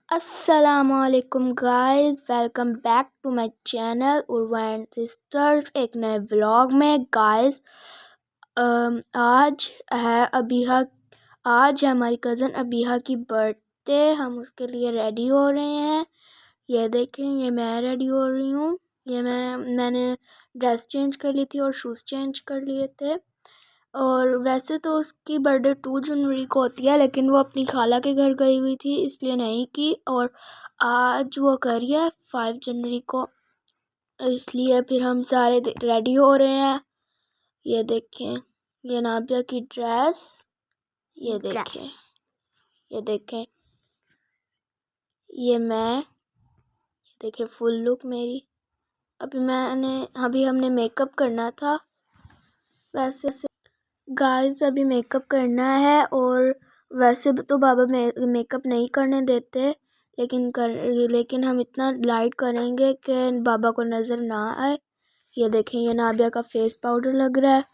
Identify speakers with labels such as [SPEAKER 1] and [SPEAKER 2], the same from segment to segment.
[SPEAKER 1] अस्सलामुअलैकुम guys, welcome back to my channel Urwa and sisters. एक नए व्लॉग में गाइस आज है हमारी कज़न अबीहा की बर्थडे। हम उसके लिए रेडी हो रहे हैं। ये देखें, ये मैं रेडी हो रही हूँ। ये मैंने ड्रेस चेंज कर ली थी और शूज़ चेंज कर लिए थे। और वैसे तो उसकी बर्थडे 2 जनवरी को होती है, लेकिन वो अपनी खाला के घर गई हुई थी इसलिए नहीं की। और आज वो कर रही है 5 जनवरी को, इसलिए फिर हम सारे रेडी हो रहे हैं। ये देखें, ये नाबिया की ड्रेस, ये देखें, ये देखें, ये मैं, ये देखें फुल लुक मेरी। अभी हमने मेकअप करना था। वैसे गाइस अभी मेकअप करना है, और वैसे तो बाबा मेकअप नहीं करने देते, लेकिन हम इतना लाइट करेंगे कि बाबा को नज़र ना आए। ये देखें, ये नाबिया का फेस पाउडर लग रहा है।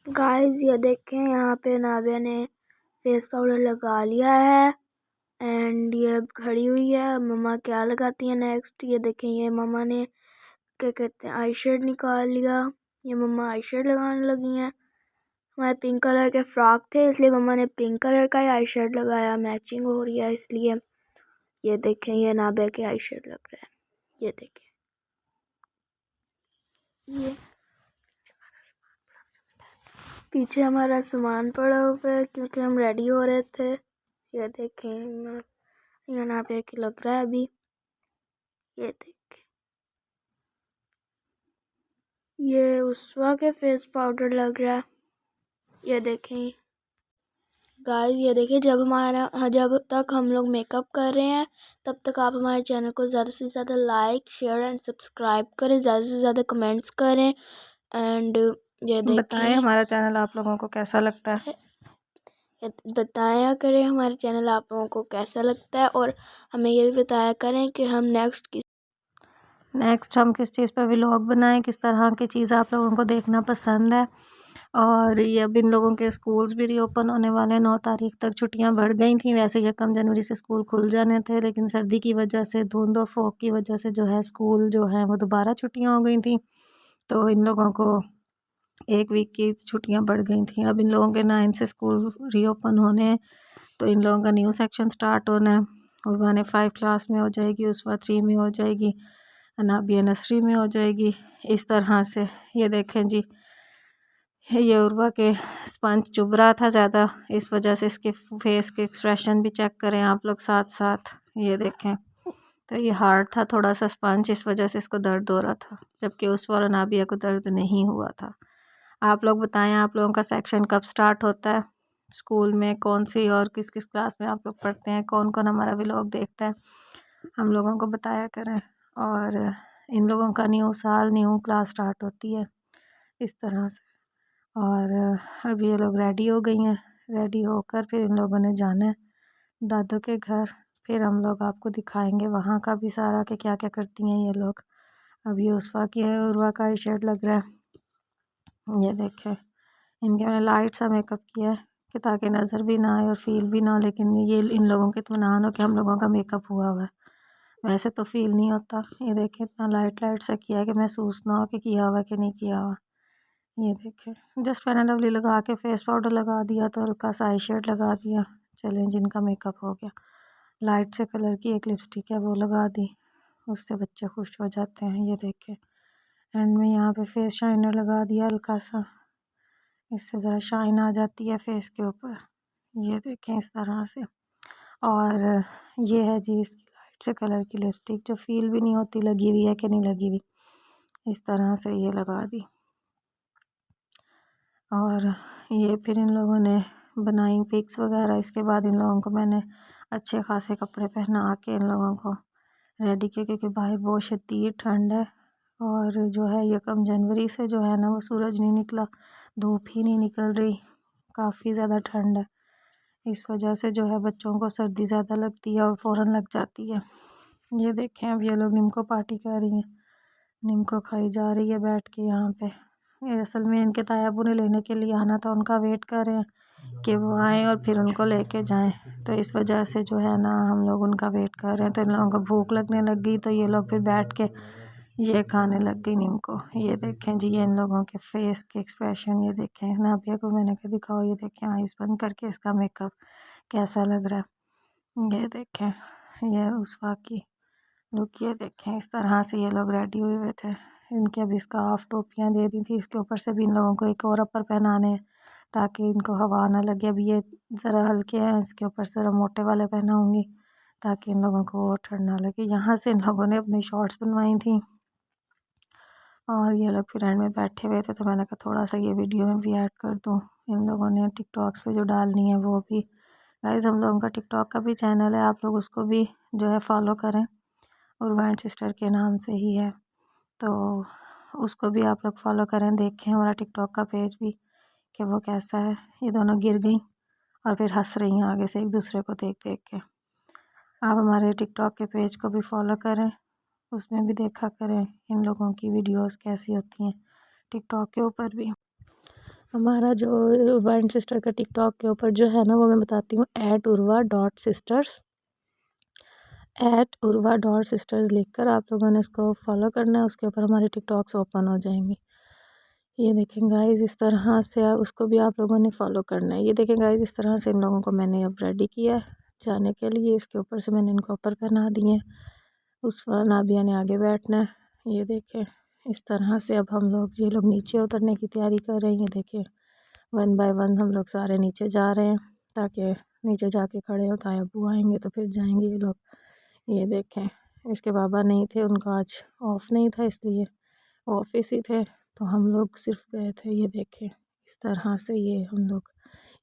[SPEAKER 1] गाइस ये देखें, यहाँ पे नाबिया ने फेस पाउडर लगा लिया है एंड ये अब खड़ी हुई है। मम्मा क्या लगाती है नेक्स्ट? ये देखें, ये मम्मा ने क्या कहते हैं आई शेड निकाल लिया। ये मम्मा आई शेड लगाने लगी हैं। हमारे पिंक कलर के फ्रॉक थे, इसलिए मम्मा ने पिंक कलर का ही आई शेड लगाया, मैचिंग हो रही है इसलिए। ये देखें, ये नाबिया के आई शेड लग रहा है। ये देखें, ये पीछे हमारा सामान पड़ा हुआ है क्योंकि हम रेडी हो रहे थे। ये देखें, ये नाबिया की लग रहा है अभी। ये देखें, ये उसवा के फेस पाउडर लग रहा है। ये देखें गाइस, ये देखिए, जब तक हम लोग मेकअप कर रहे हैं तब तक आप हमारे चैनल को ज़्यादा से ज़्यादा लाइक, शेयर एंड सब्सक्राइब करें, ज़्यादा से ज़्यादा कमेंट्स करें एंड ये
[SPEAKER 2] बताएं हमारा चैनल आप लोगों को कैसा लगता है।
[SPEAKER 1] बताया करें हमारे चैनल आप लोगों को कैसा लगता है, और हमें ये भी बताया करें कि हम
[SPEAKER 2] नेक्स्ट हम किस चीज़ पर व्लॉग बनाएं, किस तरह की चीज़ आप लोगों को देखना पसंद है। और ये अब इन लोगों के स्कूल्स भी रीओपन होने वाले हैं। 9 तारीख तक छुट्टियां बढ़ गई थी, वैसे 1 जनवरी से स्कूल खुल जाने थे, लेकिन सर्दी की वजह से, धुंध और फॉग की वजह से जो है स्कूल जो है वो दोबारा छुट्टियां हो गई थी। तो इन लोगों को 1 वीक की छुट्टियां बढ़ गई थी। अब इन लोगों के 9 से स्कूल रीओपन होने हैं, तो इन लोगों का न्यू सेक्शन स्टार्ट होना है। और 1 क्लास में हो जाएगी, उसवा 3 में हो जाएगी, अनाबिया नर्सरी में हो जाएगी। इस तरह से ये देखें जी, ये उर्वा के स्पंज चुभ रहा था ज़्यादा, इस वजह से इसके फेस के एक्सप्रेशन भी चेक करें आप लोग साथ साथ। ये देखें, तो ये हार्ड था थोड़ा सा स्पंज, इस वजह से इसको दर्द हो रहा था, जबकि उस और अनाबिया को दर्द नहीं हुआ था। आप लोग बताएं, आप लोगों का सेक्शन कब स्टार्ट होता है स्कूल में, कौन सी और किस किस क्लास में आप लोग पढ़ते हैं, कौन कौन हमारा व्लॉग देखता है, हम लोगों को बताया करें। और इन लोगों का न्यू साल, न्यू क्लास स्टार्ट होती है इस तरह से। और अभी ये लोग रेडी हो गई हैं, रेडी होकर फिर इन लोगों ने जाना है दादू के घर। फिर हम लोग आपको दिखाएंगे वहाँ का भी सारा कि क्या क्या करती हैं ये लोग। अभी उसवा की है, उर्वा का ही शेड लग रहा है। ये देखें, इनके मैंने लाइट सा मेकअप किया है कि ताकि नज़र भी ना आए और फील भी ना हो, लेकिन ये इन लोगों के इत्मीनान हो कि हम लोगों का मेकअप हुआ हुआ है, वैसे तो फील नहीं होता। ये देखें, इतना लाइट लाइट सा किया है कि महसूस ना हो कि किया हुआ कि नहीं किया हुआ। ये देखें, जस्ट फेयर एंड लवली लगा के फेस पाउडर लगा दिया, तो हल्का सा आई शेड लगा दिया, चलें जिनका मेकअप हो गया। लाइट से कलर की एक लिपस्टिक है वो लगा दी, उससे बच्चे खुश हो जाते हैं। ये देखें, एंड में यहाँ पे फेस शाइनर लगा दिया हल्का सा, इससे ज़रा शाइन आ जाती है फेस के ऊपर। ये देखें इस तरह से। और ये है जी इसकी लाइट से कलर की लिपस्टिक, जो फील भी नहीं होती लगी हुई है कि नहीं लगी हुई, इस तरह से ये लगा दी। और ये फिर इन लोगों ने बनाई पिक्स वगैरह। इसके बाद इन लोगों को मैंने अच्छे खासे कपड़े पहना के इन लोगों को रेडी किया, क्योंकि बाहर बहुत शदीद ठंड है। और जो है 1 जनवरी से जो है ना वो सूरज नहीं निकला, धूप ही नहीं निकल रही, काफ़ी ज़्यादा ठंड है। इस वजह से जो है बच्चों को सर्दी ज़्यादा लगती है और फ़ौरन लग जाती है। ये देखें, अब ये लोग निम्को पार्टी कर रही हैं, निम्को खाई जा रही है बैठ के यहाँ पे। ये असल में इनके तायाबू ने लेने के लिए आना था, उनका वेट कर रहे हैं कि वो आएँ और फिर उनको लेके जाएं। तो इस वजह से जो है ना हम लोग उनका वेट कर रहे हैं। तो इन लोगों को भूख लगने लग गई तो ये लोग फिर बैठ के ये खाने लग गई नीम को। ये देखें जी, ये इन लोगों के फेस के एक्सप्रेशन, ये देखें। नाबिया को मैंने कहा दिखाओ, ये देखें आइस बंद करके इसका मेकअप कैसा लग रहा है। ये देखें, ये उस्फा की लुक, ये देखें। इस तरह से ये लोग रेडी हुए हुए थे। इनके अभी स्कार्फ टोपियाँ दे दी थी, इसके ऊपर से भी इन लोगों को एक और अपर पहनाने हैं ताकि इनको हवा ना लगे। अभी ये ज़रा हल्के हैं, इसके ऊपर से ज़रा मोटे वाले पहनाऊँगी ताकि इन लोगों को और ठंड ना लगे। यहाँ से इन लोगों ने अपनी शॉर्ट्स बनवाई थी और ये लोग फिर एंड में बैठे हुए थे तो मैंने कहा थोड़ा सा ये वीडियो में भी ऐड कर दूँ। इन लोगों ने टिकटॉक्स पे जो डालनी है वो भी। गाइस हम लोगों का टिकटॉक का भी चैनल है, आप लोग उसको भी जो है फॉलो करें, उर्वा एंड सिस्टर के नाम से ही है, तो उसको भी आप लोग फॉलो करें। देखें हमारा टिकटॉक का पेज भी कि वो कैसा है। ये दोनों गिर गई और फिर हंस रही हैं आगे से एक दूसरे को देख देख के। आप हमारे टिकटॉक के पेज को भी फॉलो करें, उसमें भी देखा करें इन लोगों की वीडियोस कैसी होती हैं टिकटॉक के ऊपर भी। हमारा जो उर्वा एंड सिस्टर का टिकटॉक के ऊपर जो है ना, वो मैं बताती हूँ, @urva.sisters, @urva.sisters लिखकर आप लोगों ने इसको फॉलो करना है। उसके ऊपर हमारी टिकटॉक्स ओपन हो जाएंगी। ये देखें गाइस, इस तरह से उसको भी आप लोगों ने फॉलो करना है। ये देखें गाइस, इस तरह से इन लोगों को मैंने अब रेडी किया है जाने के लिए। इसके ऊपर से मैंने इनको ऊपर पहना दिए। उस नाबिया ने आगे बैठना है। ये देखें इस तरह से अब हम लोग, ये लोग नीचे उतरने की तैयारी कर रहे हैं। ये देखें 1 बाय 1 हम लोग सारे नीचे जा रहे हैं ताकि नीचे जाके खड़े हो, ताया अब्बू आएंगे तो फिर जाएंगे ये लोग। ये देखें इसके बाबा नहीं थे, उनका आज ऑफ नहीं था इसलिए ऑफिस ही थे, तो हम लोग सिर्फ गए थे। ये देखें इस तरह से ये हम लोग,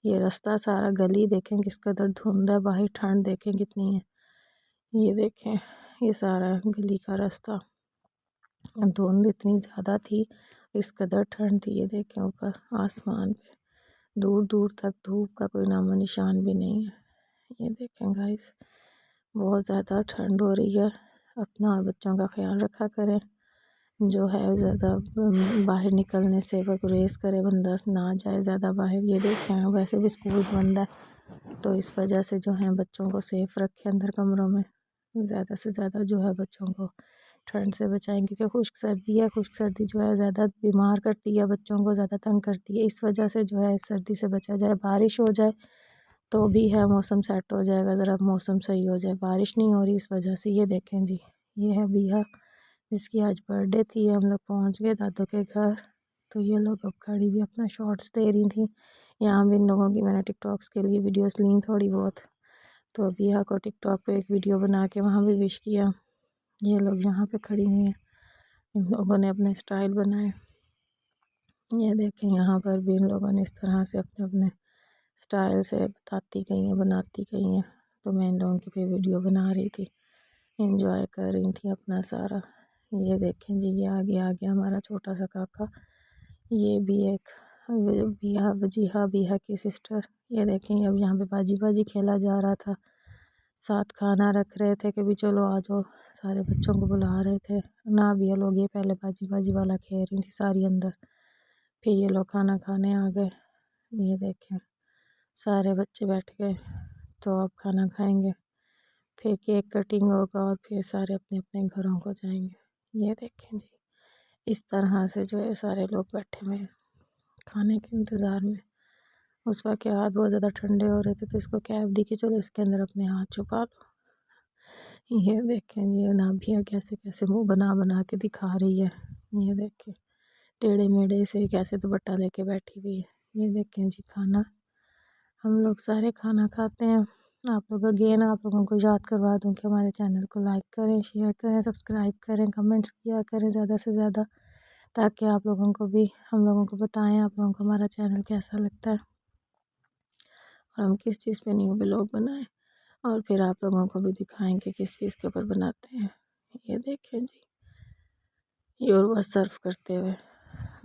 [SPEAKER 2] ये रास्ता सारा गली देखें किस कदर धुंध है, बाहर ठंड देखें कितनी है। ये देखें ये सारा गली का रास्ता, धुंध इतनी ज़्यादा थी, इस कदर ठंड थी। ये देखें ऊपर आसमान पे दूर दूर तक धूप का कोई नामो निशान भी नहीं है। ये देखें गाइस, बहुत ज़्यादा ठंड हो रही है। अपना और बच्चों का ख्याल रखा करें, जो है ज़्यादा बाहर निकलने से वो गुरेज करे, बंदा ना जाए ज़्यादा बाहर। ये देखें वैसे भी स्कूल बंद है तो इस वजह से जो है बच्चों को सेफ़ रखें अंदर कमरों में। ज़्यादा से ज़्यादा जो है बच्चों को ठंड से बचाएं, क्योंकि खुश्क सर्दी है। खुश्क सर्दी जो है ज़्यादा बीमार करती है, बच्चों को ज़्यादा तंग करती है। इस वजह से जो है इस सर्दी से बचा जाए। बारिश हो जाए तो भी है, मौसम सेट हो जाएगा, ज़रा मौसम सही हो जाए। बारिश नहीं हो रही इस वजह से। ये देखें जी, ये है बिया जिसकी आज बर्थडे थी। हम लोग पहुंच गए दादू के घर, तो ये लोग अब खड़ी भी अपना शॉर्ट्स दे रही थी। यहाँ भी इन लोगों की मैंने टिकटॉक्स के लिए वीडियोस ली थोड़ी बहुत, तो अभी यहाँ को टिकटॉक पे एक वीडियो बना के वहाँ भी विश किया। ये लोग यहाँ पे खड़ी हुई हैं, इन लोगों ने अपने स्टाइल बनाए। ये देखें यहाँ पर भी इन लोगों ने इस तरह से अपने अपने स्टाइल से बताती गई हैं, बनाती गई हैं। तो मैं इन लोगों की भी वीडियो बना रही थी, एंजॉय कर रही थी अपना सारा। ये देखें जी, ये आ गया हमारा छोटा सा काका। ये भी एक बिहा वजीहा बिहा की सिस्टर। ये देखें अब यहाँ पे बाजी बाजी खेला जा रहा था, साथ खाना रख रहे थे कि भी चलो आ जाओ, सारे बच्चों को बुला रहे थे ना। भी ये लोग ये पहले बाजी बाजी वाला खेल रही थी सारी अंदर, फिर ये लोग खाना खाने आ गए। ये देखें सारे बच्चे बैठ गए, तो अब खाना खाएंगे, फिर केक कटिंग होगा और फिर सारे अपने अपने घरों को जाएंगे। ये देखें जी, इस तरह से जो है सारे लोग बैठे हुए हैं खाने के इंतज़ार में। उस वक्त के हाथ बहुत ज़्यादा ठंडे हो रहे थे तो इसको कैब दी कि चलो इसके अंदर अपने हाथ छुपा लो। ये देखें ये नाभियाँ कैसे कैसे मुंह बना बना के दिखा रही है। ये देखें टेढ़े मेढ़े से कैसे दुपट्टा लेके बैठी हुई है। ये देखें जी खाना, हम लोग सारे खाना खाते हैं। आप लोग अगेन आप लोगों को याद करवा दूं कि हमारे चैनल को लाइक करें, शेयर करें, सब्सक्राइब करें, कमेंट्स किया करें ज़्यादा से ज़्यादा, ताकि आप लोगों को भी, हम लोगों को बताएं आप लोगों को हमारा चैनल कैसा लगता है और हम किस चीज़ पे न्यू व्लॉग बनाएं, और फिर आप लोगों को भी दिखाएं कि किस चीज़ के ऊपर बनाते हैं। ये देखें जी, ये उर्वा सर्व करते हुए,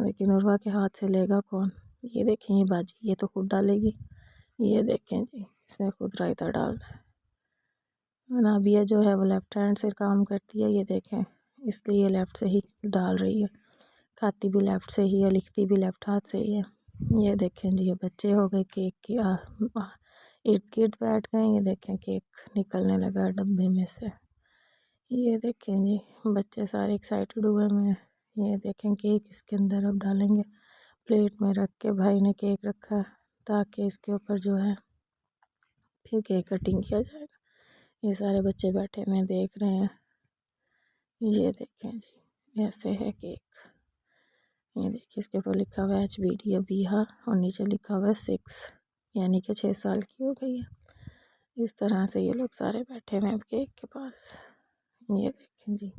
[SPEAKER 2] लेकिन उर्वा के हाथ से लेगा कौन। ये देखें ये बाजी, ये तो खुद डालेगी। ये देखें जी, इसने खुद रायता डालना है। नाबिया जो है वो लेफ़्ट हैंड से काम करती है। ये देखें इसलिए ये लेफ़्ट से ही डाल रही है, खाती भी लेफ़्ट से ही है, लिखती भी लेफ़्ट हाथ से ही है। ये देखें जी, ये बच्चे हो गए केक के इर्द गिर्द बैठ गए। ये देखें केक निकलने लगा डब्बे में से। ये देखें जी, बच्चे सारे एक्साइटेड हुए हैं। ये देखें केक इसके अंदर अब डालेंगे। प्लेट में रख के भाई ने केक रखा ताकि इसके ऊपर जो है फिर केक कटिंग किया जाएगा। ये सारे बच्चे बैठे हुए देख रहे हैं। ये देखें जी, ऐसे है केक। ये देखिए इसके ऊपर लिखा हुआ है HBD अबीहा और नीचे लिखा हुआ है 6, यानी कि 6 साल की हो गई है। इस तरह से ये लोग सारे बैठे हुए हैं केक के पास। ये देखें जी,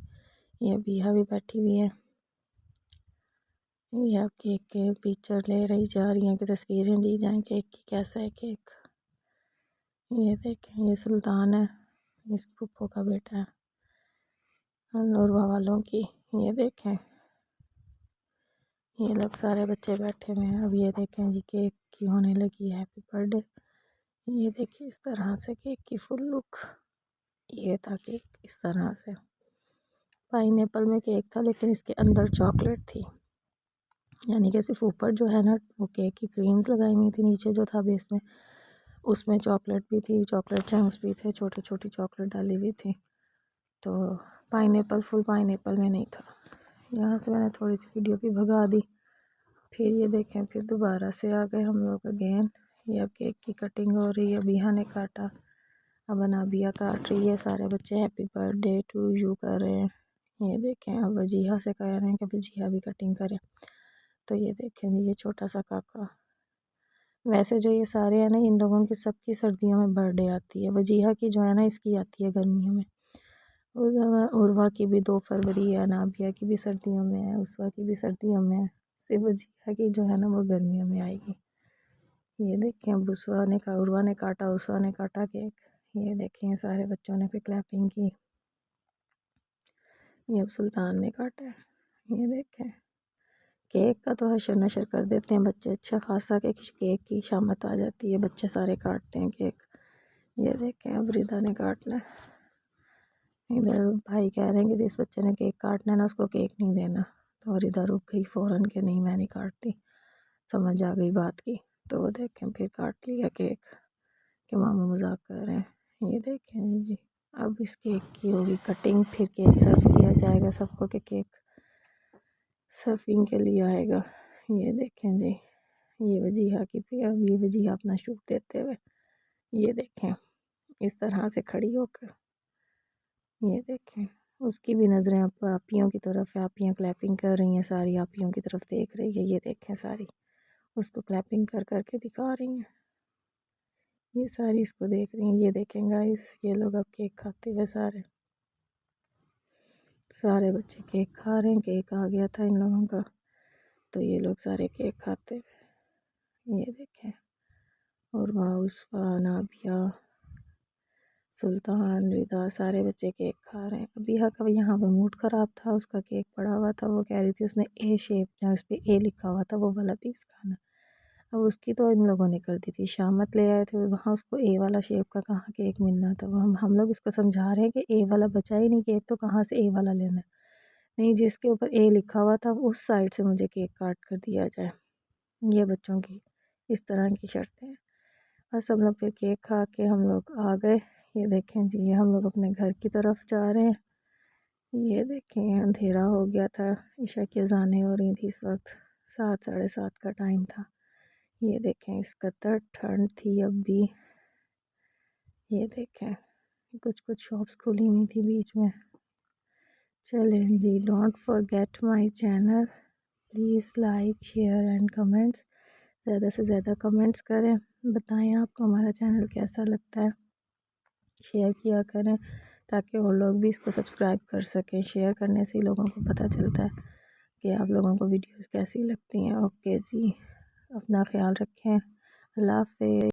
[SPEAKER 2] ये अबीहा भी बैठी हुई है। ये अब केक के पिक्चर ले रही जा रही हैं कि तस्वीरें ली जाएं केक की, कैसा है केक। ये देखें, ये सुल्तान है, इसकी पुप्पो का बेटा है नूरवा वालों की। ये देखें, ये लोग सारे बच्चे बैठे हुए हैं। अब ये देखें जी, केक की होने लगी है हैप्पी बर्थडे। ये देखिए इस तरह से केक की फुल लुक। ये था केक इस तरह से। पाइनएप्पल में केक था लेकिन इसके अंदर चॉकलेट थी, यानी कि सिर्फ ऊपर जो है ना वो केक की क्रीम्स लगाई हुई थी, नीचे जो था बेस में उसमें चॉकलेट भी थी, चॉकलेट चंक्स भी थे, छोटी छोटी चॉकलेट डाली हुई थी। तो पाइनएप्पल फुल पाइनएप्पल में नहीं था। यहाँ से मैंने थोड़ी सी वीडियो भी भगा दी। फिर ये देखें, फिर दोबारा से आ गए हम लोग अगेन। ये अब केक की कटिंग हो रही है। बिहा ने काटा, अब अनाबिया काट रही है। सारे बच्चे हैप्पी बर्थडे टू यू कर रहे हैं। ये देखें, अब वजीहा से कह रहे हैं कि वजीहा भी कटिंग करें। तो ये देखें ये छोटा सा काका। वैसे जो ये सारे हैं ना, इन लोगों की सबकी सर्दियों में बर्थडे आती है। वजीहा की जो है ना इसकी आती है गर्मियों में। उर्वा की भी 2 फरवरी है, अनाबिया की भी सर्दियों में है, उसवा की भी सर्दियों में है। सिर्फ वजीहा की जो है ना वो गर्मियों में आएगी। ये देखें, अब उर्वा ने काटा, उसवा ने काटा केक। ये देखें सारे बच्चों ने फिर क्लैपिंग की। ये अब सुल्तान ने काटा है। ये देखें, केक का तो हशर नशर कर देते हैं बच्चे अच्छा खासा कि केक की शामत आ जाती है, बच्चे सारे काटते हैं केक। ये देखें, अब रिदा ने काटना है। इधर भाई कह रहे हैं कि जिस बच्चे ने केक काटना है ना उसको केक नहीं देना। तो रिदा रुक गई फ़ौरन कि नहीं मैं नहीं काटती, समझ आ गई बात की। तो वो देखें फिर काट लिया केक कि मामा मजाक कर रहे हैं। ये देखें जी, अब इस केक की होगी कटिंग, फिर केक सर्व किया जाएगा सबको कि केक सर्विंग के लिए आएगा। ये देखें जी, ये वजीहा की भी, अब ये वजीहा अपना शूट देते हुए ये देखें इस तरह से खड़ी होकर। ये देखें, उसकी भी नज़रें अब आपियों की तरफ है। आपियाँ क्लैपिंग कर रही हैं, सारी आपियों की तरफ देख रही है। ये देखें सारी उसको क्लैपिंग कर करके दिखा रही हैं। ये सारी इसको देख रही हैं। ये देखें गाइस, ये लोग अब केक खाते हुए सारे बच्चे केक खा रहे हैं। केक आ गया था इन लोगों का, तो ये लोग सारे केक खाते हुए। ये देखें, और उसवा, नाबिया, सुल्तान, रिदा सारे बच्चे केक खा रहे हैं। अबीहा का यहाँ पे मूड ख़राब था, उसका केक पड़ा हुआ था। वो कह रही थी उसने ए शेप जहाँ उस पर ए लिखा हुआ था वो वाला पीस खाना। अब उसकी तो इन लोगों ने कर दी थी शामत, ले आए थे वहाँ, उसको ए वाला शेप का कहाँ केक मिलना था। वो हम लोग इसको समझा रहे हैं कि ए वाला बचा ही नहीं केक, तो कहाँ से ए वाला लेना है। नहीं, जिसके ऊपर ए लिखा हुआ था उस साइड से मुझे केक काट कर दिया जाए। ये बच्चों की इस तरह की शर्तें हैं। बस हम लोग फिर केक खा के हम लोग आ गए। ये देखें जी, हम लोग अपने घर की तरफ जा रहे हैं। ये देखें, अंधेरा हो गया था, ईशा की अज़ानें हो रही थी। इस वक्त 7 साढ़े 7 का टाइम था। ये देखें, इस कदर ठंड थी अब भी। ये देखें, कुछ कुछ शॉप्स खुली हुई थी बीच में। चलें जी, don't forget my channel, please like share and comments. ज़्यादा से ज़्यादा कमेंट्स करें, बताएं आपको हमारा चैनल कैसा लगता है। शेयर किया करें ताकि और लोग भी इसको सब्सक्राइब कर सकें। शेयर करने से ही लोगों को पता चलता है कि आप लोगों को वीडियोस कैसी लगती हैं। ओके जी, अपना ख्याल रखें। अल्लाह हाफ़िज़।